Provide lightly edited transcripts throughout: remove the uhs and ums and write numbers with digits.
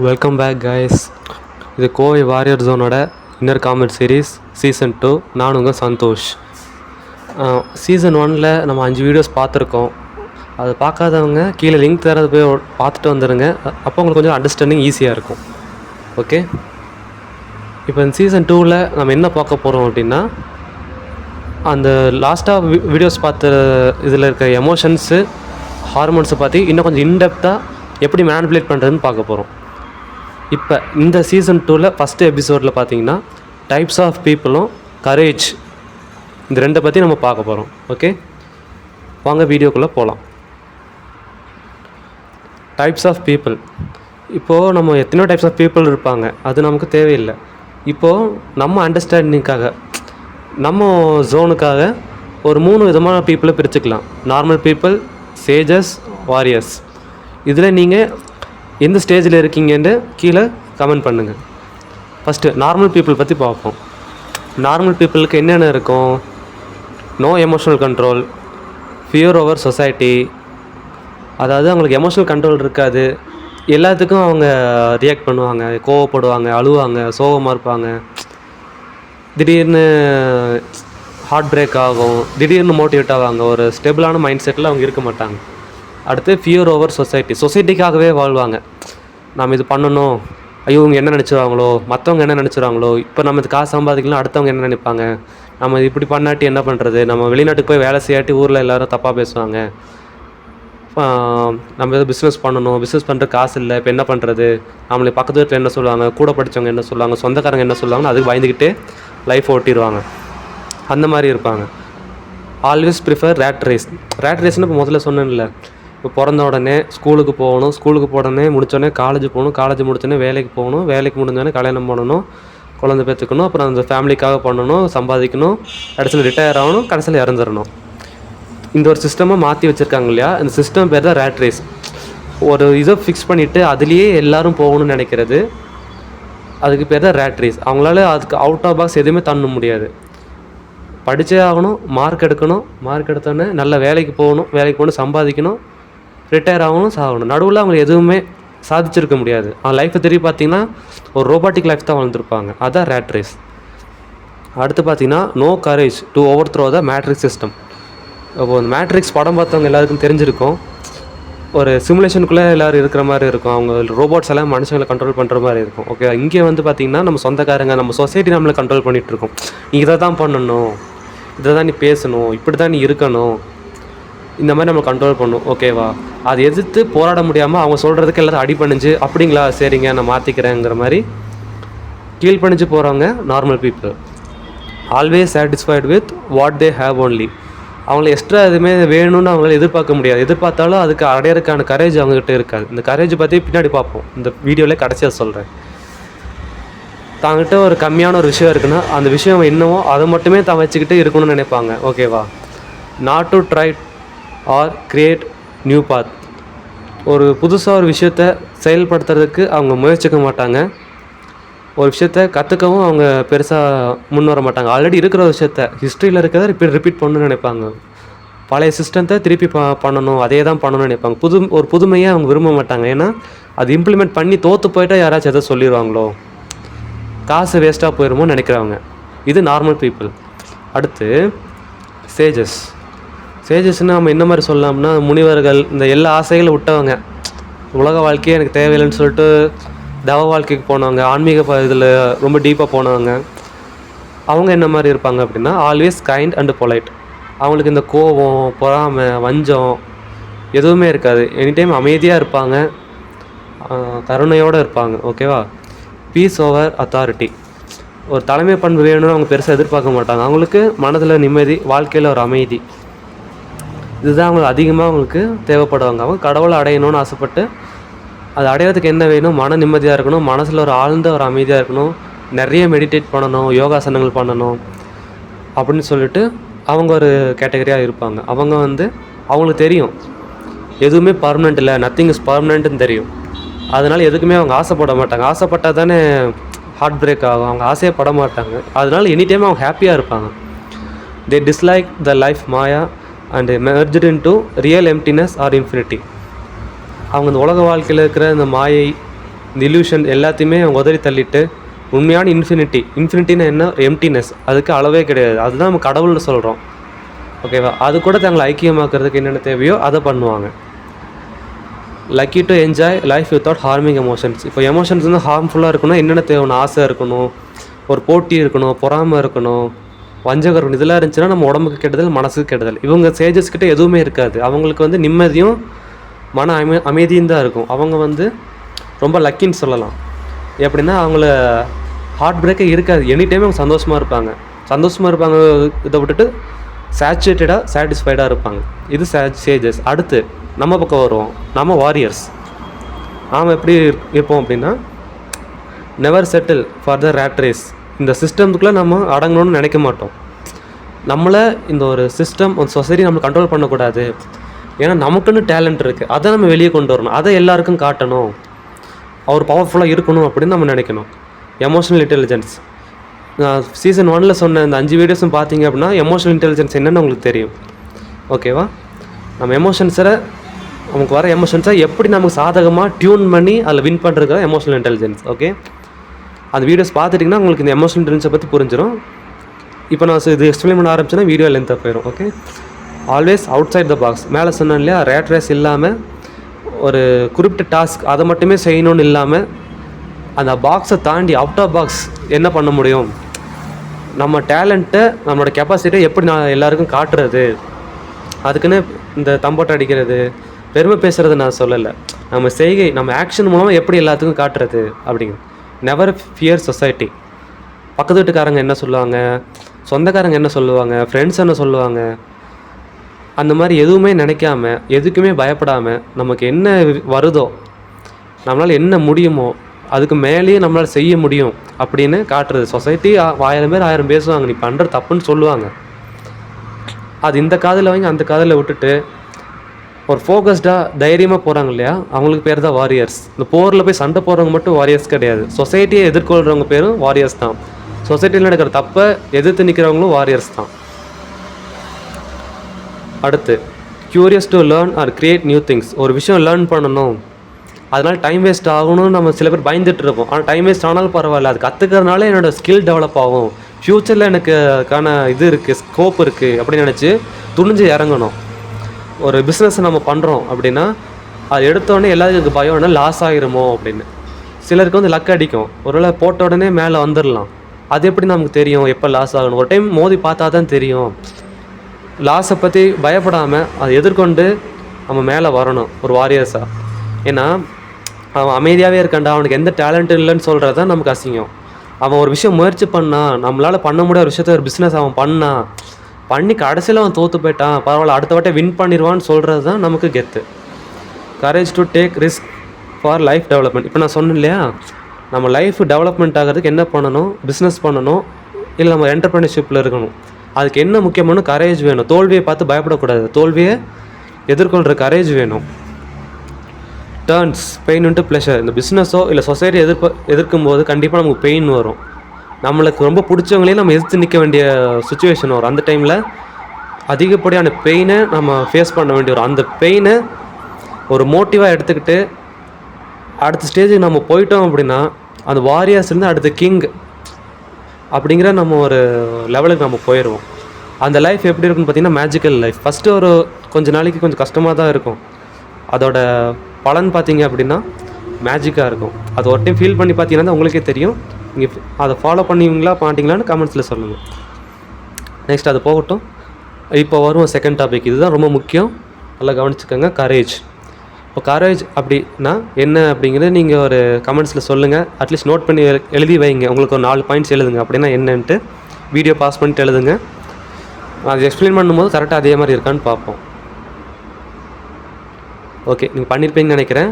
Welcome back guys. இது Kovai warrior ஜோனோட inner comment series season 2. நான் உங்கள் சந்தோஷ். சீசன் 1ல் நம்ம 5 வீடியோஸ் பார்த்துருக்கோம். அது பார்க்காதவங்க கீழே லிங்க் தரது போய் பார்த்துட்டு வந்துடுங்க. அப்போ உங்களுக்கு கொஞ்சம் அண்டர்ஸ்டாண்டிங் ஈஸியாக இருக்கும். ஓகே, இப்போ இந்த சீசன் 2ல் நம்ம என்ன பார்க்க போகிறோம் அப்படின்னா, அந்த லாஸ்ட்டாக வீடியோஸ் பார்த்த இதில் இருக்க எமோஷன்ஸு, ஹார்மோன்ஸை பற்றி இன்னும் கொஞ்சம் இன்டெப்த்தாக எப்படி மேனிபுலேட் பண்ணுறதுன்னு பார்க்க போகிறோம். இப்போ இந்த சீசன் 2ல் ஃபஸ்ட்டு எபிசோடில் பார்த்தீங்கன்னா டைப்ஸ் ஆஃப் பீப்புளும் கரேஜ், இந்த ரெண்டை பற்றி நம்ம பார்க்க போகிறோம். ஓகே, வாங்க வீடியோக்குள்ளே போகலாம். Types of people. இப்போது நம்ம எத்தனையோ டைப்ஸ் ஆஃப் பீப்புள் இருப்பாங்க, அது நமக்கு தேவையில்லை. இப்போது நம்ம அண்டர்ஸ்டாண்டிங்காக, நம்ம ஜோனுக்காக ஒரு 3 விதமான பீப்புளை பிரிச்சுக்கலாம். Normal people, sages, warriors. இதில் நீங்கள் எந்த ஸ்டேஜில் இருக்கீங்கன்னு கீழே கமெண்ட் பண்ணுங்கள். ஃபஸ்ட்டு நார்மல் பீப்புள் பற்றி பார்ப்போம். நார்மல் பீப்புளுக்கு என்னென்ன இருக்கும்? No emotional control, fear over society. அதாவது அவங்களுக்கு எமோஷனல் கண்ட்ரோல் இருக்காது. எல்லாத்துக்கும் அவங்க ரியாக்ட் பண்ணுவாங்க, கோவப்படுவாங்க, அழுவாங்க, சோகமாக இருப்பாங்க. திடீர்னு ஹார்ட் பிரேக் ஆகும், திடீர்னு மோட்டிவேட் ஆவாங்க. ஒரு ஸ்டெபிளான மைண்ட் செட்டில் அவங்க இருக்க மாட்டாங்க. அடுத்து ஃபியர் ஓவர் சொசைட்டி. சொசைட்டிக்காகவே வாழ்வாங்க. நாம் இது பண்ணணும், ஐயோ இவங்க என்ன நினச்சிருவாங்களோ, மற்றவங்க என்ன நினச்சிருவாங்களோ, இப்போ நம்ம இது காசு சம்பாதிக்கலாம், அடுத்தவங்க என்ன நினைப்பாங்க, நம்ம இப்படி பண்ணாட்டி என்ன பண்ணுறது, நம்ம வெளிநாட்டுக்கு போய் வேலை செய்யாட்டி ஊரில் எல்லோரும் தப்பாக பேசுவாங்க, நம்ம எதாவது பிஸ்னஸ் பண்ணணும், பிஸ்னஸ் பண்ணுற காசு இல்லை, இப்போ என்ன பண்ணுறது, நம்மளை பக்கத்து வீட்டில் என்ன சொல்லுவாங்க, கூட படித்தவங்க என்ன சொல்லுவாங்க, சொந்தக்காரங்க என்ன சொல்லுவாங்கன்னு அதுக்கு பயந்துக்கிட்டே லைஃப் ஓட்டிடுவாங்க. அந்த மாதிரி இருப்பாங்க. Always prefer rat race. Rat ரேஸ்னு இப்போ முதல்ல சொன்னேன்ல, இப்போ பிறந்த உடனே ஸ்கூலுக்கு போகணும், ஸ்கூலுக்கு போனோடனே முடித்தோடனே காலேஜ் போகணும், காலேஜ் முடித்தோடனே வேலைக்கு போகணும், வேலைக்கு முடிஞ்சோடனே கல்யாணம் பண்ணணும், குழந்தை பெற்றுக்கணும், அப்புறம் அந்த ஃபேமிலிக்காக பண்ணணும், சம்பாதிக்கணும், கடைசியில் ரிட்டையர் ஆகணும், கடைசியில் இறந்துடணும். இந்த ஒரு சிஸ்டமாக மாற்றி வச்சுருக்காங்க இல்லையா, இந்த சிஸ்டம் பேர் தான் ரேட் ரேஸ். ஒரு இதை ஃபிக்ஸ் பண்ணிவிட்டு அதுலேயே எல்லோரும் போகணும்னு நினைக்கிறது, அதுக்கு பேர் தான் ரேட் ரேஸ். அவங்களால அதுக்கு அவுட் ஆஃப் பாக்ஸ் எதுவுமே தண்ண முடியாது. படித்தே ஆகணும், மார்க் எடுக்கணும், மார்க் எடுத்தோடனே நல்ல வேலைக்கு போகணும், வேலைக்கு போகணும், சம்பாதிக்கணும், ரிட்டையர் ஆகணும், சாகணும். நடுவில் அவங்க எதுவுமே சாதிச்சிருக்க முடியாது. அவங்க லைஃப்பை திரும்பி பார்த்திங்கன்னா ஒரு ரோபாட்டிக் லைஃப் தான் வாழ்ந்துருப்பாங்க. அதுதான் ரேட் ரேஸ். அடுத்து பார்த்திங்கன்னா no courage to overthrow the matrix system. இப்போ இந்த மேட்ரிக்ஸ் படம் பார்த்தவங்க எல்லாருக்கும் தெரிஞ்சிருக்கும். ஒரு சிமுலேஷனுக்குள்ளே எல்லோரும் இருக்கிற மாதிரி இருக்கும். அவங்க ரோபோட்ஸ் எல்லாம் மனுஷங்களை கண்ட்ரோல் பண்ணுற மாதிரி இருக்கும். ஓகே, இங்கே வந்து பார்த்திங்கன்னா நம்ம சொந்தக்காரங்க, நம்ம சொசைட்டி நம்மளை கண்ட்ரோல் பண்ணிகிட்ருக்கோம். நீ இதை தான் பண்ணணும், இதை தான் நீ பேசணும், இப்படி தான் நீ இருக்கணும், இந்த மாதிரி நம்ம கண்ட்ரோல் பண்ணணும். ஓகேவா? அதை எதிர்த்து போராட முடியாமல் அவங்க சொல்கிறதுக்கு எல்லாத்தையும் அடி பண்ணிஞ்சு, அப்படிங்களா சரிங்க நான் மாற்றிக்கிறேங்கிற மாதிரி கீழ்பணிஞ்சு போகிறவங்க normal people. Always satisfied with what they have only. அவங்கள எக்ஸ்ட்ரா எதுவுமே வேணும்னு அவங்களால எதிர்பார்க்க முடியாது. எதிர்பார்த்தாலும் அதுக்கு அடையிறதுக்கான கரேஜ் அவங்ககிட்ட இருக்காது. இந்த கரேஜ் பற்றி பின்னாடி பார்ப்போம், இந்த வீடியோவில் கடைசியாக சொல்கிறேன். தாங்கிட்ட ஒரு கம்மியான ஒரு விஷயம் இருக்குன்னா அந்த விஷயம் என்னவோ அதை மட்டுமே தான் வச்சுக்கிட்டு இருக்கணும்னு நினைப்பாங்க. ஓகேவா? Not to try or create new path. ஒரு புதுசாக ஒரு விஷயத்த செயல்படுத்துறதுக்கு அவங்க முயற்சிக்க மாட்டாங்க. ஒரு விஷயத்த கற்றுக்கவும் அவங்க பெருசாக முன் வர மாட்டாங்க. ஆல்ரெடி இருக்கிற விஷயத்த, ஹிஸ்ட்ரியில் இருக்கிறத ரிப்பீட் பண்ணணும்னு நினைப்பாங்க. பழைய சிஸ்டத்தை திருப்பி பண்ணணும், அதே தான் பண்ணணும்னு நினைப்பாங்க. ஒரு புதுமையாக அவங்க விரும்ப மாட்டாங்க. ஏன்னா அது இம்ப்ளிமெண்ட் பண்ணி தோற்று போயிட்டால் யாராச்சும் எதை சொல்லிடுவாங்களோ, காசு வேஸ்ட்டாக போயிடுமோன்னு நினைக்கிறவங்க. இது நார்மல் பீப்புள். அடுத்து சேஜஸ். சேஜஸ்னால் நம்ம என்ன மாதிரி சொல்லலாம்னா, முனிவர்கள், இந்த எல்லா ஆசைகளும் விட்டவங்க, உலக வாழ்க்கையே எனக்கு தேவையில்லைன்னு சொல்லிட்டு தவ வாழ்க்கைக்கு போனவங்க, ஆன்மீக இதில் ரொம்ப டீப்பாக போனவங்க. அவங்க என்ன மாதிரி இருப்பாங்க அப்படின்னா, ஆல்வேஸ் கைண்ட் அண்ட் பொலைட். அவங்களுக்கு இந்த கோபம், பொறாமை, வஞ்சம் எதுவுமே இருக்காது. எனி டைம் அமைதியாக இருப்பாங்க, கருணையோடு இருப்பாங்க. ஓகேவா? Peace over authority. ஒரு தலைமை பண்பு வேணும்னு அவங்க பெருசாக எதிர்பார்க்க மாட்டாங்க. அவங்களுக்கு மனதில் நிம்மதி, வாழ்க்கையில் ஒரு அமைதி, இதுதான் அவங்களுக்கு அதிகமாக அவங்களுக்கு தேவைப்படுவாங்க. அவங்க கடவுளை அடையணும்னு ஆசைப்பட்டு அது அடையிறதுக்கு என்ன வேணும்? மன நிம்மதியாக இருக்கணும், மனசில் ஒரு ஆழ்ந்த ஒரு அமைதியாக இருக்கணும், நிறைய மெடிடேட் பண்ணணும், யோகாசனங்கள் பண்ணணும் அப்படின்னு சொல்லிட்டு அவங்க ஒரு கேட்டகரியாக இருப்பாங்க. அவங்க வந்து அவங்களுக்கு தெரியும் எதுவுமே பர்மனெண்ட் இல்லை, நத்திங் இஸ் பர்மனெண்ட்டுன்னு தெரியும். அதனால் எதுக்குமே அவங்க ஆசைப்பட மாட்டாங்க. ஆசைப்பட்டால் தானே ஹார்ட் பிரேக் ஆகும். அவங்க ஆசையே பட மாட்டாங்க. அதனால் எனி டைம் அவங்க ஹாப்பியாக இருப்பாங்க. They dislike the life maya and merged into real emptiness or infinity. அவங்க இந்த உலக வாழ்க்கையில் இருக்கிற இந்த மாயை, இந்த இல்யூஷன் எல்லாத்தையுமே உதறி தள்ளிட்டு உண்மையான இன்ஃபினிட்டின்னா என்ன? எம்டினஸ். அதுக்கு அளவே கிடையாது. அதுதான் நம்ம கடவுள்னு சொல்கிறோம். ஓகேவா? அது கூட தங்களை ஐக்கியமாக்குறதுக்கு என்னென்ன தேவையோ அதை பண்ணுவாங்க. Lucky to enjoy life without harming emotions. இப்போ எமோஷன்ஸ் வந்து ஹார்ம்ஃபுல்லாக இருக்கணும். என்னென்ன தேவைன்னு? ஆசை இருக்கணும், ஒரு போட்டி இருக்கணும், பொறாமை இருக்கணும், வஞ்சகம் இருக்கணும். இதெல்லாம் இருந்துச்சுன்னா நம்ம உடம்புக்கு கெடுதல், மனசுக்கு கெடுதல். இவங்க சேஜஸ்கிட்ட எதுவுமே இருக்காது. அவங்களுக்கு வந்து நிம்மதியும் மன அமைதியும் தான் இருக்கும். அவங்க வந்து ரொம்ப லக்கின்னு சொல்லலாம். எப்படின்னா அவங்கள ஹார்ட் பிரேக்கே இருக்காது. எனி டைம் அவங்க சந்தோஷமாக இருப்பாங்க. இதை விட்டுட்டு சேச்சுரேட்டடாக சாட்டிஸ்ஃபைடாக இருப்பாங்க. இது சேஜஸ். அடுத்து நம்ம பக்கம் வருவோம். நம்ம வாரியர்ஸ். நாம் எப்படி இருப்போம் அப்படின்னா, never settle for the rat race. இந்த சிஸ்டம்துக்குள்ளே நம்ம அடங்கணும்னு நினைக்க மாட்டோம். நம்மளை இந்த ஒரு சிஸ்டம், ஒரு சொசைட்டி நம்ம கண்ட்ரோல் பண்ணக்கூடாது. ஏன்னா நமக்குன்னு டேலண்ட் இருக்குது. அதை நம்ம வெளியே கொண்டு வரணும். அதை எல்லாருக்கும் காட்டணும். அவர் பவர்ஃபுல்லாக இருக்கணும் அப்படின்னு நம்ம நினைக்கணும். Emotional intelligence. நான் சீசன் 1 சொன்ன இந்த 5 வீடியோஸும் பார்த்தீங்க அப்படின்னா எமோஷனல் இன்டெலிஜென்ஸ் என்னென்னு உங்களுக்கு தெரியும். ஓகேவா? நம்ம நமக்கு வர எமோஷன்ஸை எப்படி நமக்கு சாதகமாக டியூன் பண்ணி அதில் வின் பண்ணுறது எமோஷனல் இன்டெலிஜென்ஸ். ஓகே, அந்த வீடியோஸ் பார்த்துட்டிங்கன்னா உங்களுக்கு இந்த எமோஷனல் இன்டெலிஜென்ஸை பற்றி புரிஞ்சிடும். இப்போ நான் இது எக்ஸ்பிளைன் பண்ண ஆரம்பிச்சேன்னா வீடியோ லென்த்தாக போயிடும். Okay, always outside the box. மேலே சொன்னேன் இல்லையா, ரேட் ரேஸ் இல்லாமல் ஒரு குறிப்பிட்ட டாஸ்க் அதை மட்டுமே செய்யணும்னு இல்லாமல் அந்த பாக்ஸை தாண்டி அவுட் ஆஃப் பாக்ஸ் என்ன பண்ண முடியும், நம்ம டேலண்ட்டை, நம்மளோட கெப்பாசிட்டியை எப்படி நான் எல்லாருக்கும் காட்டுறது. அதுக்குன்னு இந்த தம்போட்டை அடிக்கிறது, பெருமை பேசுகிறது நான் சொல்லலை. நம்ம செய்கை, நம்ம ஆக்ஷன் மூலமாக எப்படி எல்லாத்துக்கும் காட்டுறது அப்படிங்க. Never fear society. பக்கத்து வீட்டுக்காரங்க என்ன சொல்லுவாங்க, சொந்தக்காரங்க என்ன சொல்லுவாங்க, ஃப்ரெண்ட்ஸ் என்ன சொல்லுவாங்க, அந்த மாதிரி எதுவுமே நினைக்காம, எதுக்குமே பயப்படாமல், நமக்கு என்ன வருதோ, நம்மளால் என்ன முடியுமோ அதுக்கு மேலேயே நம்மளால் செய்ய முடியும் அப்படின்னு காட்டுறது. சொசைட்டி 1000 பேர் 1000 பேசுவாங்க, நீ பண்ணுற தப்புன்னு சொல்லுவாங்க. அது இந்த காதில் வாங்கி அந்த காதில் விட்டுட்டு ஒரு ஃபோக்கஸ்டாக தைரியமாக போகிறாங்க இல்லையா, அவங்களுக்கு பேர் தான் வாரியர்ஸ். இந்த போரில் போய் சண்டை போடுறவங்க மட்டும் வாரியர்ஸ் கிடையாது. சொசைட்டியை எதிர்கொள்கிறவங்க பேரும் வாரியர்ஸ் தான். சொசைட்டியில் நடக்கிற தப்பை எதிர்த்து நிற்கிறவங்களும் வாரியர்ஸ் தான். அடுத்து, curious to learn or create new things. ஒரு விஷயம் லேர்ன் பண்ணணும், அதனால் டைம் வேஸ்ட் ஆகணும்னு நம்ம சில பேர் பயந்துட்டு இருப்போம். ஆனால் டைம் வேஸ்ட் ஆனாலும் பரவாயில்ல, அது கற்றுக்கிறதுனால என்னோடய ஸ்கில் டெவலப் ஆகும், ஃப்யூச்சரில் எனக்கு அதுக்கான இது இருக்குது, ஸ்கோப் இருக்குது அப்படின்னு நினச்சி துணிஞ்சு இறங்கணும். ஒரு பிஸ்னஸ் நம்ம பண்ணுறோம் அப்படின்னா அது எடுத்தோடனே எல்லாத்துக்கும் பயம் என்ன, லாஸ் ஆகிருமோ அப்படின்னு. சிலருக்கு வந்து லக் அடிக்கும், ஒருவேளை போட்ட உடனே மேலே வந்துடலாம். அது எப்படி நமக்கு தெரியும் எப்போ லாஸ் ஆகணும்? ஒரு டைம் மோதி பார்த்தா தான் தெரியும். லாஸை பற்றி பயப்படாமல் அதை எதிர்கொண்டு நம்ம மேலே வரணும் ஒரு வாரியர்ஸாக. ஏன்னா அவன் அமைதியாகவே இருக்கான்டா, அவனுக்கு எந்த டேலண்ட் இல்லைன்னு சொல்கிறது தான் நமக்கு அசிங்கம். அவன் ஒரு விஷயம் முயற்சி பண்ணான், நம்மளால் பண்ண முடியாத ஒரு விஷயத்த, ஒரு பிஸ்னஸ் அவன் பண்ணி கடைசியில் அவன் தோற்று போயிட்டான், பரவாயில்ல அடுத்த வாட்டை வின் பண்ணிடுவான்னு சொல்கிறது தான் நமக்கு கெத்து. Courage to take risk for life development. இப்போ நான் சொன்னேன் இல்லையா, நம்ம லைஃப் டெவலப்மெண்ட் ஆகிறதுக்கு என்ன பண்ணணும், பிஸ்னஸ் பண்ணணும், இல்லை நம்ம என்டர்ப்ரெனர்ஷிப்பில் இருக்கணும். அதுக்கு என்ன முக்கியமான கரேஜ் வேணும். தோல்வியை பார்த்து பயப்படக்கூடாது, தோல்வியை எதிர்கொள்கிற கரேஜ் வேணும். Turns pain into pleasure. இந்த பிஸ்னஸோ இல்லை சொசைட்டி எதிர்க்கும் போது கண்டிப்பாக நமக்கு பெயின் வரும். நம்மளுக்கு ரொம்ப பிடிச்சவங்களையும் நம்ம எதிர்த்து நிற்க வேண்டிய சுச்சுவேஷன் வரும். அந்த டைமில் அதிகப்படியான பெயினை நம்ம ஃபேஸ் பண்ண வேண்டி வரும். அந்த பெயினை ஒரு மோட்டிவாக எடுத்துக்கிட்டு அடுத்த ஸ்டேஜுக்கு நம்ம போயிட்டோம் அப்படின்னா அந்த வாரியர்ஸ் இருந்து அடுத்த கிங் அப்படிங்கிற நம்ம ஒரு லெவலுக்கு நம்ம போயிடுவோம். அந்த லைஃப் எப்படி இருக்குன்னு பார்த்தீங்கன்னா மேஜிக்கல் லைஃப். ஃபஸ்ட்டு ஒரு கொஞ்சம் நாளைக்கு கொஞ்சம் கஷ்டமாக தான் இருக்கும். அதோட பலன் பார்த்தீங்க அப்படின்னா மேஜிக்காக இருக்கும். அது ஒரு டைம் ஃபீல் பண்ணி பார்த்தீங்கன்னா உங்களுக்கே தெரியும். நீங்கள் அதை ஃபாலோ பண்ணுவீங்களா மாட்டிங்களான்னு கமெண்ட்ஸில் சொல்லுங்கள். நெக்ஸ்ட் அது போகட்டும். இப்போ வரும் செகண்ட் டாபிக். இதுதான் ரொம்ப முக்கியம், நல்லா கவனிச்சுக்கோங்க. கரேஜ். இப்போ கரேஜ் அப்படின்னா என்ன அப்படிங்கிறது நீங்கள் ஒரு கமெண்ட்ஸில் சொல்லுங்கள். அட்லீஸ்ட் நோட் பண்ணி எழுதி வைங்க. உங்களுக்கு ஒரு 4 பாயிண்ட்ஸ் எழுதுங்க. அப்படின்னா என்னன்ட்டு வீடியோ பாஸ் பண்ணிட்டு எழுதுங்க. அது எக்ஸ்பிளைன் பண்ணும்போது கரெக்டாக அதே மாதிரி இருக்கான்னு பார்ப்போம். ஓகே, நீங்கள் பண்ணியிருப்பீங்கன்னு நினைக்கிறேன்.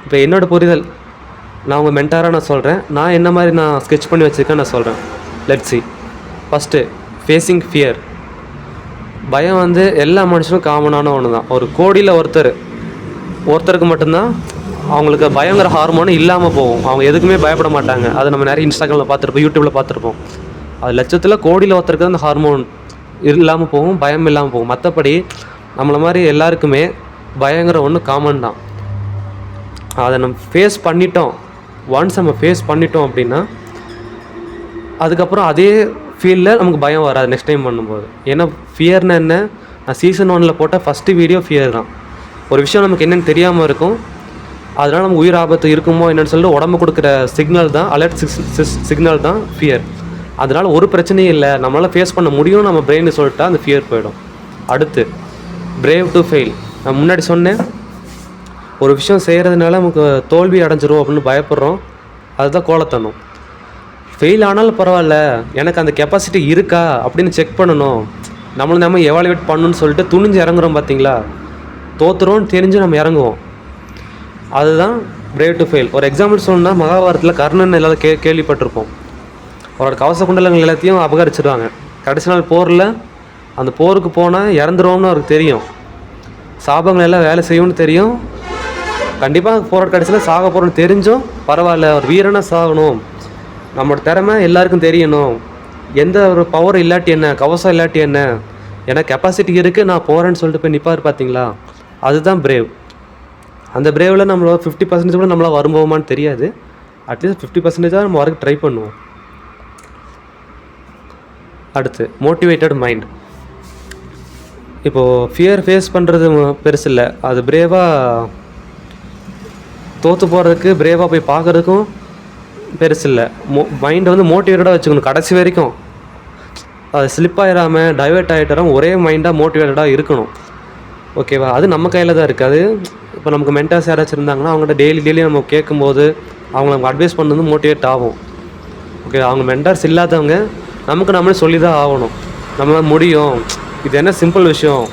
இப்போ என்னோடய புரிதல், நான் உங்கள் மென்டாராக நான் சொல்கிறேன். நான் என்ன மாதிரி நான் ஸ்கெட்ச் பண்ணி வச்சுருக்கேன் நான் சொல்கிறேன். Let's see. First, facing fear. பயம் வந்து எல்லா மனுஷனும் காமனான ஒன்று தான். ஒரு கோடியில் ஒருத்தருக்கு மட்டும்தான் அவங்களுக்கு பயங்கர ஹார்மோனு இல்லாமல் போகும். அவங்க எதுக்குமே பயப்பட மாட்டாங்க. அதை நம்ம நிறைய இன்ஸ்டாகிராமில் பார்த்துருப்போம், யூடியூப்பில் பார்த்துருப்போம். அது லட்சத்தில் கோடியில் ஒருத்தருக்கு அந்த ஹார்மோன் இல்லாமல் போகும், பயம் இல்லாமல் போகும். மற்றபடி நம்மளை மாதிரி எல்லாருக்குமே பயங்கர ஒன்று காமன் தான். அதை நம்ம ஃபேஸ் பண்ணிட்டோம் ஒன்ஸ் நம்ம ஃபேஸ் பண்ணிட்டோம் அப்படின்னா அதுக்கப்புறம் அதே ஃபீல்டில் நமக்கு பயம் வராது நெக்ஸ்ட் டைம் பண்ணும்போது. ஏன்னா ஃபியர்னா என்ன, நான் சீசன் 1 போட்ட ஃபஸ்ட்டு வீடியோ ஃபியர் தான். ஒரு விஷயம் நமக்கு என்னென்னு தெரியாமல் இருக்கும், அதனால் நமக்கு உயிர் ஆபத்து இருக்குமோ என்னென்னு சொல்லிட்டு உடம்பு கொடுக்குற சிக்னல் தான், அலர்ட் சிக்னல் தான் ஃபியர். அதனால் ஒரு பிரச்சனையும் இல்லை, நம்மளால் ஃபேஸ் பண்ண முடியும் நம்ம பிரெயின்னு சொல்லிட்டா அந்த ஃபியர் போயிடும். அடுத்து பிரேவ் டு ஃபெயில். நான் முன்னாடி சொன்னேன், ஒரு விஷயம் செய்கிறதுனால நமக்கு தோல்வி அடைஞ்சிரும் அப்படின்னு பயப்படுறோம், அதுதான் கோலத்தனம். ஃபெயில் ஆனாலும் பரவாயில்ல, எனக்கு அந்த கெப்பாசிட்டி இருக்கா அப்படின்னு செக் பண்ணணும், நம்ம எவாலுவேட் பண்ணணும்னு சொல்லிட்டு துணிஞ்சு இறங்குறோம். பார்த்தீங்களா, தோற்றுறோன்னு தெரிஞ்சு நம்ம இறங்குவோம், அதுதான் பிரேவ் டு ஃபெயில். ஒரு எக்ஸாம்பிள் சொல்லணும்னா, மகாபாரதத்தில் கர்ணன் எல்லாரும் கேள்விப்பட்டிருப்போம். அவரோட கவச குண்டலங்கள் எல்லாத்தையும் அபகரிச்சிடுவாங்க. கடைசி நாள் போரில் அந்த போருக்கு போனால் இறந்துருவோம்னு அவருக்கு தெரியும், சாபங்கள் எல்லாம் வேலை செய்யும்னு தெரியும், கண்டிப்பாக போகிற கடைசியில் சாக போகிறோன்னு தெரிஞ்சும் பரவாயில்ல, ஒரு வீரனாக சாகணும், நம்மளோட திறமை எல்லாருக்கும் தெரியணும், எந்த ஒரு பவர் இல்லாட்டி என்ன, கவசம் இல்லாட்டி என்ன, எனக்கு கெப்பாசிட்டி இருக்குது, நான் போகிறேன்னு சொல்லிட்டு போய் நிற்பார். பார்த்தீங்களா, அதுதான் பிரேவ். அந்த பிரேவில் நம்மளோட 50% கூட நம்மளால் வரும்போமான்னு தெரியாது, அட்லீஸ்ட் 50% நம்ம வரைக்கும் ட்ரை பண்ணுவோம். அடுத்து மோட்டிவேட்டட் மைண்ட். இப்போது ஃபியர் ஃபேஸ் பண்ணுறது பெருசு இல்லை, அது பிரேவாக தோற்று போகிறதுக்கு, பிரேவாக போய் பார்க்குறதுக்கும் பெருசு இல்லை. மைண்டை வந்து மோட்டிவேட்டடாக வச்சுக்கணும் கடைசி வரைக்கும். அது ஸ்லிப் ஆகிடாமல் டைவெர்ட் ஆகிட்டாலும் ஒரே மைண்டாக மோட்டிவேட்டடாக இருக்கணும். ஓகேவா, அது நம்ம கையில் தான் இருக்குது. அது இப்போ நமக்கு மென்டாஸ் யாராச்சும் இருந்தாங்கன்னா அவங்கள்ட்ட டெய்லி நம்ம கேட்கும்போது அவங்க நமக்கு அட்வைஸ் பண்ணது மோட்டிவேட் ஆகும். ஓகே, அவங்க மென்டார்ஸ் இல்லாதவங்க நமக்கு நம்மளே சொல்லி தான் ஆகணும், நம்ம முடியும், இது என்ன சிம்பிள் விஷயம்,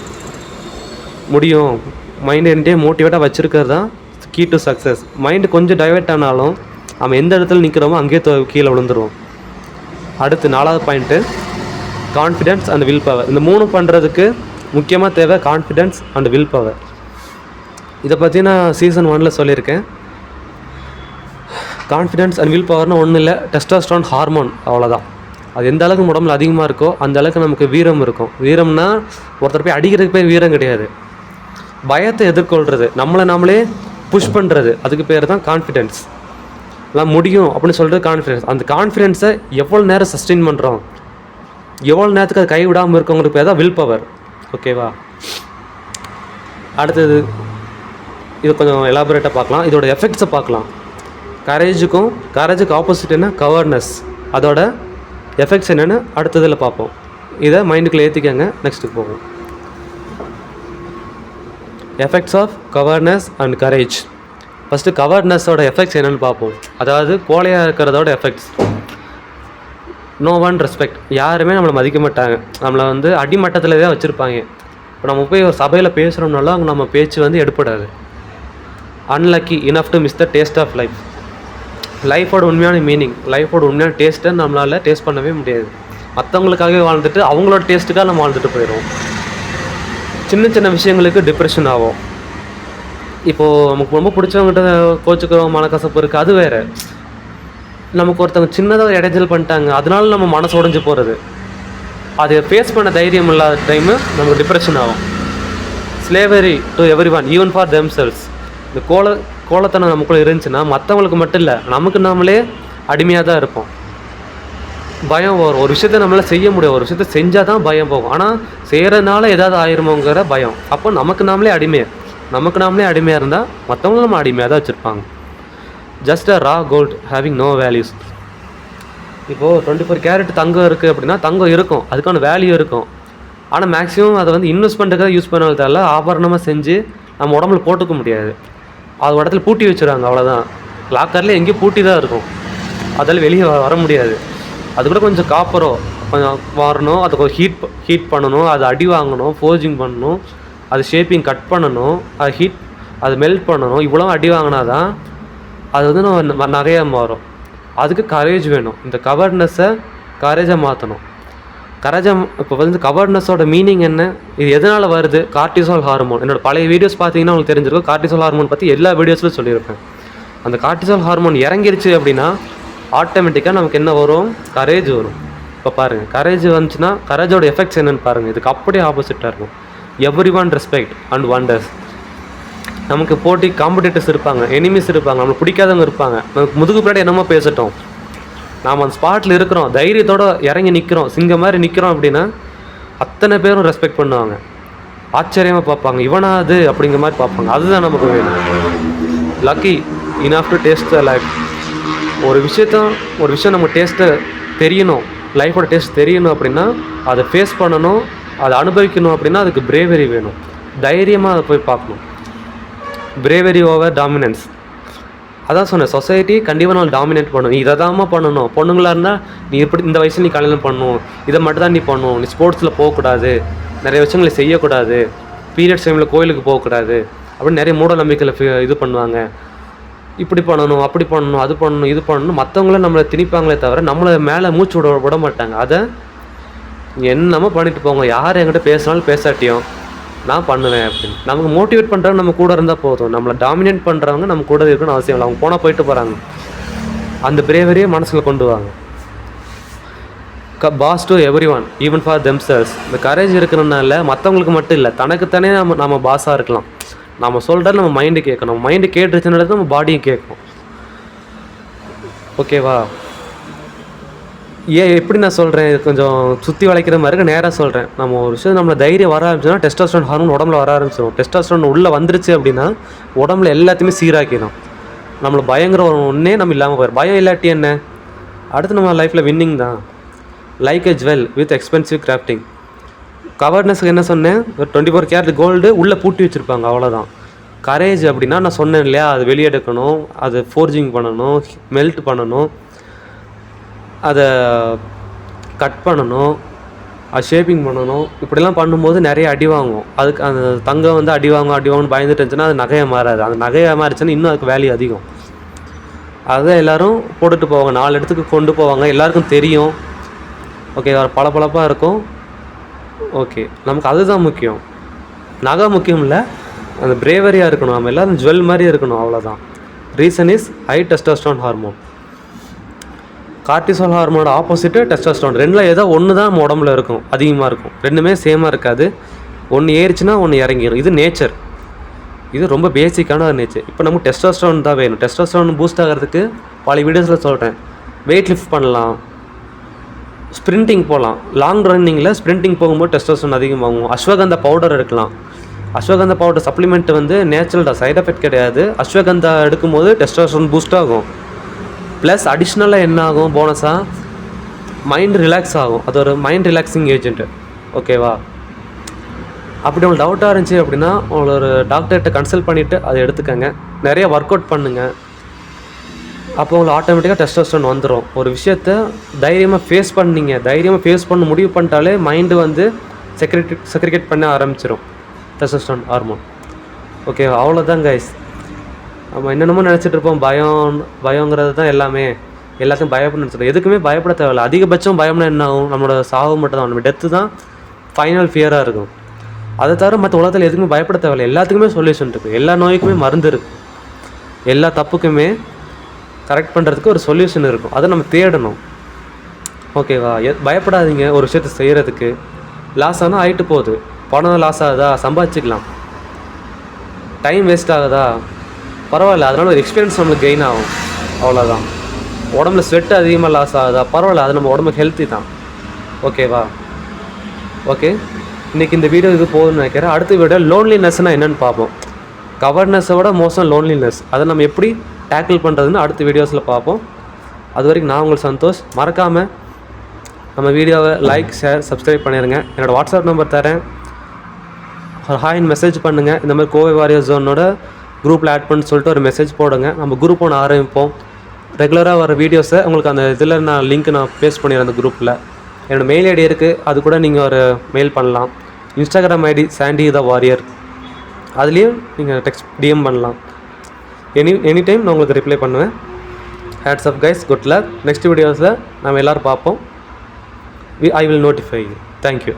முடியும். மைண்டு என்கிட்டே மோட்டிவேட்டாக வச்சுருக்கிறது தான் கீ டு சக்ஸஸ். மைண்டு கொஞ்சம் டைவெர்ட் ஆனாலும் நம்ம எந்த இடத்துல நிற்கிறோமோ அங்கேயே கீழே விழுந்துருவோம். அடுத்து 4வது point, confidence and will power. இந்த 3 பண்ணுறதுக்கு முக்கியமாக தேவை கான்ஃபிடென்ஸ் அண்ட் வில் பவர். இதை பற்றி நான் சீசன் 1 சொல்லியிருக்கேன். கான்ஃபிடென்ஸ் அண்ட் வில் பவர்னால் ஒன்றும் இல்லை, டெஸ்டோஸ்டெரான் ஹார்மோன், அவ்வளோதான். அது எந்த அளவுக்கு உடம்புல அதிகமாக இருக்கோ அந்த அளவுக்கு நமக்கு வீரம் இருக்கும். வீரம்னா ஒருத்தர் போய் அடிக்கிறதுக்கு பேர் வீரம் கிடையாது, பயத்தை எதிர்கொள்கிறது, நம்மளை நாமளே புஷ் பண்ணுறது, அதுக்கு பேர் தான் கான்ஃபிடென்ஸ். எல்லாம் முடியும் அப்படின்னு சொல்கிறது கான்ஃபிடென்ஸ். அந்த கான்ஃபிடென்ஸை எவ்வளோ நேரம் சஸ்டெயின் பண்ணுறோம், எவ்வளோ நேரத்துக்கு அது கைவிடாமல் இருக்கவங்களுக்கு பேர் தான் வில் பவர். ஓகேவா, அடுத்தது இது கொஞ்சம் எலாபரேட்டாக பார்க்கலாம், இதோட எஃபெக்ட்ஸை பார்க்கலாம். கரேஜுக்கு ஆப்போசிட் என்ன, கவர்னஸ். அதோட எஃபெக்ட்ஸ் என்னென்னு அடுத்ததில் பார்ப்போம். இதை மைண்டுக்குள்ளே ஏற்றிக்கங்க, நெக்ஸ்ட்டுக்கு போவோம். Effects of cowardness and courage. First கவர்னஸோட எஃபெக்ட்ஸ் என்னென்னு பார்ப்போம். அதாவது கோழையாக இருக்கிறதோட எஃபெக்ட்ஸ். No one respect. யாருமே நம்மளை மதிக்க மாட்டாங்க, நம்மளை வந்து அடிமட்டத்தில் தான் வச்சுருப்பாங்க. இப்போ நம்ம போய் ஒரு சபையில் பேசுகிறோம்னாலும் அங்கே நம்ம பேச்சு வந்து எடுப்படாது. Unlucky enough to miss the taste of life. லைஃபோட உண்மையான மீனிங், லைஃபோட உண்மையான டேஸ்ட்டை நம்மளால் டேஸ்ட் பண்ணவே முடியாது. மற்றவங்களுக்காகவே வாழ்ந்துட்டு அவங்களோட டேஸ்ட்டுக்காக நம்ம வாழ்ந்துட்டு போயிடுவோம். சின்ன விஷயங்களுக்கு டிப்ரெஷன் ஆகும். இப்போது நமக்கு ரொம்ப பிடிச்சவங்ககிட்ட கோச்சுக்கிறோம், மனக்கசப்பு இருக்குது, அது வேறு. நமக்கு ஒருத்தவங்க சின்னதாக இடைஞ்சல் பண்ணிட்டாங்க, அதனால நம்ம மனசு உடைஞ்சு போகிறது, அதை ஃபேஸ் பண்ண தைரியம் இல்லாத டைமு நமக்கு டிப்ரெஷன் ஆகும். Slavery to everyone even for themselves. இந்த கோலத்தனம் நமக்குள்ளே இருந்துச்சுன்னா மற்றவங்களுக்கு மட்டும் இல்லை, நமக்கு நாமளே அடிமையாக தான் இருப்போம். பயம் வரும், ஒரு விஷயத்த நம்மளால் செய்ய முடியும், ஒரு விஷயத்த செஞ்சால் தான் பயம் போகும். ஆனால் செய்கிறதுனால ஏதாவது ஆயிருமோங்கிற பயம். அப்போ நமக்கு நாமளே அடிமையாக இருந்தால் மற்றவங்களும் நம்ம அடிமையாக தான் வச்சுருப்பாங்க. Just a raw gold having no values. இப்போது 24 கேரட் தங்கம் இருக்குது அப்படின்னா தங்கம் இருக்கும், அதுக்கான வேல்யூ இருக்கும். ஆனால் மேக்ஸிமம் அதை வந்து இன்வெஸ்ட்மெண்ட்டுக்காக யூஸ் பண்ணதால ஆபரணமாக செஞ்சு நம்ம உடம்புல போட்டுக்க முடியாது. அது இடத்துல பூட்டி வச்சுருவாங்க, அவ்வளோதான். லாக்கரில் எங்கேயும் பூட்டி தான் இருக்கும், அதில் வெளியே வர முடியாது. அது கூட கொஞ்சம் காப்பரோ கொஞ்சம் வரணும், அதை கொஞ்சம் ஹீட் பண்ணணும், அது அடி வாங்கணும், ஃபோர்ஜிங் பண்ணணும், அது ஷேப்பிங் கட் பண்ணணும், அது மெல்ட் பண்ணணும். இவ்வளோ அடி வாங்கினா தான் அது வந்து நம்ம நகையாக மாறும். அதுக்கு கரேஜ் வேணும். இந்த கரேஜை மாற்றணும். இப்போ வந்து கவர்னஸோட மீனிங் என்ன, இது எதனால் வருது? Cortisol hormone. என்னோடய பழைய வீடியோஸ் பார்த்தீங்கன்னா உங்களுக்கு தெரிஞ்சிருக்கும், கார்டிசால் ஹார்மோன் பற்றி எல்லா வீடியோஸ்லையும் சொல்லியிருப்பேன். அந்த கார்டிசால் ஹார்மோன் இறங்கிருச்சு அப்படின்னா ஆட்டோமேட்டிக்காக நமக்கு என்ன வரும்? கரேஜ் வரும். இப்போ பாருங்கள், கரேஜ் வந்துச்சுன்னா கரேஜோட எஃபெக்ட்ஸ் என்னென்னு பாருங்கள். இதுக்கு அப்படியே ஆப்போசிட்டாக இருக்கும். Every one respect and wonders. நமக்கு போட்டி காம்படிட்டர்ஸ் இருப்பாங்க, எனிமீஸ் இருப்பாங்க, நம்மளுக்கு பிடிக்காதவங்க இருப்பாங்க. நமக்கு முதுகு பின்னாடி என்னமோ பேசட்டும், நாம் அந்த ஸ்பாட்டில் இருக்கிறோம், தைரியத்தோடு இறங்கி நிற்கிறோம், சிங்கம் மாதிரி நிற்கிறோம் அப்படின்னா அத்தனை பேரும் ரெஸ்பெக்ட் பண்ணுவாங்க, ஆச்சரியமாக பார்ப்பாங்க, இவனா அது அப்படிங்கிற மாதிரி பார்ப்பாங்க. அதுதான் நமக்கு வேணும். Lucky enough to taste the life. ஒரு விஷயம் நம்ம டேஸ்ட்டை தெரியணும், லைஃபோட டேஸ்ட் தெரியணும் அப்படின்னா அதை ஃபேஸ் பண்ணணும், அதை அனுபவிக்கணும். அப்படின்னா அதுக்கு பிரேவரி வேணும், தைரியமாக அதை போய் பார்க்கணும். Bravery over dominance. அதான் சொன்னேன், சொசைட்டி கண்டிப்பாக நான் டாமினேட் பண்ணணும். நீ இதை தான்மா பண்ணணும், பொண்ணுங்களாக இருந்தால் நீ இப்படி இந்த வயசில் நீ கல்யாணம் பண்ணணும், இதை மட்டும் தான் நீ பண்ணணும், நீ ஸ்போர்ட்ஸில் போகக்கூடாது, நிறைய விஷயங்களை செய்யக்கூடாது, பீரியட்ஸ் டைமில் கோயிலுக்கு போகக்கூடாது அப்படின்னு நிறைய மூட நம்பிக்கையில் இது பண்ணுவாங்க. இப்படி பண்ணணும், அப்படி பண்ணணும், அது பண்ணணும், இது பண்ணணும், மற்றவங்களும் நம்மளை திணிப்பாங்களே தவிர நம்மளை மேலே மூச்சு விட மாட்டாங்க. அதை என்னமோ பண்ணிட்டு போங்க, யார் என்கிட்ட பேசினாலும் பேசாட்டியும் நான் பண்ணுவேன் அப்படின்னு நமக்கு மோட்டிவேட் பண்ணுறவங்க நம்ம கூட இருந்தால் போதும். நம்மளை டாமினேட் பண்ணுறவங்க நம்ம கூட இருக்கணும்னு அவசியம் இல்லை. அவங்க போனால் போயிட்டு போகிறாங்க. அந்த பிரேவரியே மனசில் கொண்டு வாங்க. Boss to everyone even for themselves. இந்த கரேஜ் இருக்கிறதுனால மற்றவங்களுக்கு மட்டும் இல்லை, தனக்குத்தானே நம்ம பாஸாக இருக்கலாம். நம்ம சொல்கிறது நம்ம மைண்டு கேட்கணும், நம்ம மைண்டு கேட்டுருச்சுன்னு நம்ம பாடியும் கேட்கும். ஓகேவா? எப்படி நான் சொல்கிறேன், இது கொஞ்சம் சுற்றி வளைக்கிற மாதிரி இருக்கு, நேராக சொல்கிறேன். நம்ம ஒரு விஷயம் நம்மளை தைரியம் வர ஆரம்பிச்சோன்னா டெஸ்டோஸ்டெரான் ஹார்மோன் உடம்புல வர ஆரம்பிச்சிடும். டெஸ்டோஸ்டெரான் உள்ளே வந்துருச்சு அப்படின்னா உடம்புல எல்லாத்தையுமே சீராக்கிடும். நம்மளை பயங்கர ஒன்றே நம்ம இல்லாமல் போயிடும். பயம் இல்லாட்டி என்ன, அடுத்து நம்ம லைஃப்பில் வின்னிங் தான். Like a jewel with expensive crafting. கவர்னஸ்க்கு என்ன சொன்னேன், ஒரு 24 கேரட் கோல்டு உள்ளே பூட்டி வச்சுருப்பாங்க, அவ்வளோதான். கரேஜ் அப்படின்னா நான் சொன்னேன் இல்லையா, அது வெளியெடுக்கணும், அது ஃபோர்ஜிங் பண்ணணும், மெல்ட் பண்ணணும், அதை கட் பண்ணணும், அது ஷேப்பிங் பண்ணணும். இப்படிலாம் பண்ணும்போது நிறைய அடி வாங்கும். அதுக்கு அந்த தங்கம் வந்து அடி வாங்கும்னு பயந்துட்டு இருந்துச்சுன்னா அது நகையை மாறாது. அந்த நகையை மாறிச்சுன்னா இன்னும் அதுக்கு வேல்யூ அதிகம். அதை எல்லோரும் போட்டுட்டு போவாங்க, 4 இடத்துக்கு கொண்டு போவாங்க, எல்லாருக்கும் தெரியும். ஓகே, பளபளப்பாக இருக்கும். ஓகே, நமக்கு அதுதான் முக்கியம், நகை முக்கியம் இல்லை, அந்த பிரேவரியாக இருக்கணும். நம்ம எல்லோரும் ஜுவல் மாதிரி இருக்கணும், அவ்வளோதான். Reason is high testosterone hormone. Cortisol ஹார்மோனோட ஆப்போசிட்டு டெஸ்டோஸ்டெரான். ரெண்டில் ஏதோ ஒன்று தான் நம்ம உடம்புல இருக்கும், அதிகமாக இருக்கும். ரெண்டுமே சேமாக இருக்காது. ஒன்று ஏறிச்சுன்னா ஒன்று இறங்கிடும். இது நேச்சர், இது ரொம்ப பேசிக்கான ஒரு நேச்சர். இப்போ நமக்கு டெஸ்டோஸ்டெரான் தான் வேணும். டெஸ்டோஸ்டெரான் பூஸ்ட் ஆகிறதுக்கு பல வீடியோஸில் சொல்கிறேன். வெயிட் லிஃப்ட் பண்ணலாம், ஸ்ப்ரிண்டிங் போகலாம். லாங் ரன்னிங்கில் ஸ்ப்ரிண்டிங் போகும்போது டெஸ்டோஸ்டெரான் அதிகமாகும். அஸ்வகந்தா பவுடர் எடுக்கலாம். அஸ்வகந்தா பவுடர் சப்ளிமெண்ட் வந்து நேச்சுரல் தான், சைட் எஃபெக்ட் கிடையாது. அஸ்வகந்தா எடுக்கும்போது டெஸ்டோஸ்டெரான் பூஸ்ட் ஆகும். ப்ளஸ் அடிஷ்னலாக என்ன ஆகும், போனஸாக மைண்ட் ரிலாக்ஸ் ஆகும். அது ஒரு மைண்ட் ரிலாக்ஸிங் ஏஜென்ட்டு. ஓகேவா? அப்படி உங்களுக்கு டவுட்டாக இருந்துச்சு அப்படின்னா உங்களை ஒரு டாக்டர்கிட்ட கன்சல்ட் பண்ணிவிட்டு அதை எடுத்துக்கங்க. நிறைய ஒர்க் அவுட் பண்ணுங்கள். அப்போ உங்களுக்கு ஆட்டோமேட்டிக்காக டெஸ்டோஸ்டெரான் வந்துடும். ஒரு விஷயத்த தைரியமாக ஃபேஸ் பண்ணிங்க, தைரியமாக ஃபேஸ் பண்ண முடிவு பண்ணிட்டாலே மைண்டு வந்து செக்ரிகேட் பண்ண ஆரம்பிச்சிடும் டெஸ்டோஸ்டெரான் ஹார்மோன். ஓகே, அவ்வளோதான் கைஸ். நம்ம என்னென்னமோ நினச்சிட்டு இருப்போம், பயங்கிறது தான் எல்லாமே, எல்லாத்தையும் பயப்பட நினச்சிடும். எதுக்குமே பயப்பட தேவையில்லை. அதிகபட்சம் பயம்னா என்ன ஆகும், நம்மளோட சாவு மட்டும் தான், நம்ம டெத்து தான் ஃபைனல் ஃபியராக இருக்கும். அதை தவிர மற்ற உலகத்தில் எதுக்குமே பயப்பட தேவையில்லை. எல்லாத்துக்குமே சொல்யூஷன் இருக்குது, எல்லா நோய்க்குமே மருந்து இருக்குது, எல்லா தப்புக்குமே கரெக்ட் பண்ணுறதுக்கு ஒரு சொல்யூஷன் இருக்கும். அதை நம்ம தேடணும். ஓகேவா? பயப்படாதீங்க. ஒரு விஷயத்தை செய்கிறதுக்கு லாஸ் ஆனால் ஆகிட்டு போகுது, பணம் லாஸ் ஆகுதா, சம்பாதிச்சிக்கலாம். டைம் வேஸ்ட் ஆகுதா, பரவாயில்ல, அதனால் ஒரு எக்ஸ்பீரியன்ஸ் நம்மளுக்கு கெயின் ஆகும், அவ்வளோதான். உடம்புல ஸ்வெட் அதிகமாக லாஸ் ஆகுதா, பரவாயில்ல, அது நம்ம உடம்புக்கு ஹெல்த்தி தான். ஓகேவா? ஓகே, இன்றைக்கி இந்த வீடியோ இது போதும்னு நினைக்கிறேன். அடுத்த வீடியோ லோன்லினஸ்னால் என்னென்னு பார்ப்போம். கவர்னஸை விட மோசம் லோன்லினஸ், அதை நம்ம எப்படி டேக்கிள் பண்ணுறதுன்னு அடுத்த வீடியோஸில் பார்ப்போம். அது வரைக்கும் நான் உங்களுக்கு சந்தோஷ். மறக்காமல் நம்ம வீடியோவை லைக், ஷேர், சப்ஸ்கிரைப் பண்ணிடுங்க. என்னோடய வாட்ஸ்அப் நம்பர் தரேன், ஹாய்ன்னு மெசேஜ் பண்ணுங்கள். இந்த மாதிரி கோவை வாரியர் ஜோனோட குரூப்பில் ஆட் பண்ணி சொல்லிட்டு ஒரு மெசேஜ் போடுங்க. நம்ம குரூப் ஒன்று ஆரம்பிப்போம். ரெகுலராக வர வீடியோஸை உங்களுக்கு அந்த இதில் லிங்க் நான் பேஸ்ட் பண்ணிடுறேன் அந்த குரூப்பில். என்னோடய மெயில் ஐடி இருக்குது, அது கூட நீங்கள் ஒரு மெயில் பண்ணலாம். Instagram ID Sandy the warrior, அதுலேயும் நீங்கள் டெக்ஸ்ட் டிஎம் பண்ணலாம். எனி டைம் நான் உங்களுக்கு ரிப்ளை பண்ணுவேன். Hats off guys, good luck. Next வீடியோஸில் நம்ம எல்லோரும் பார்ப்போம். I will notify you. Thank you.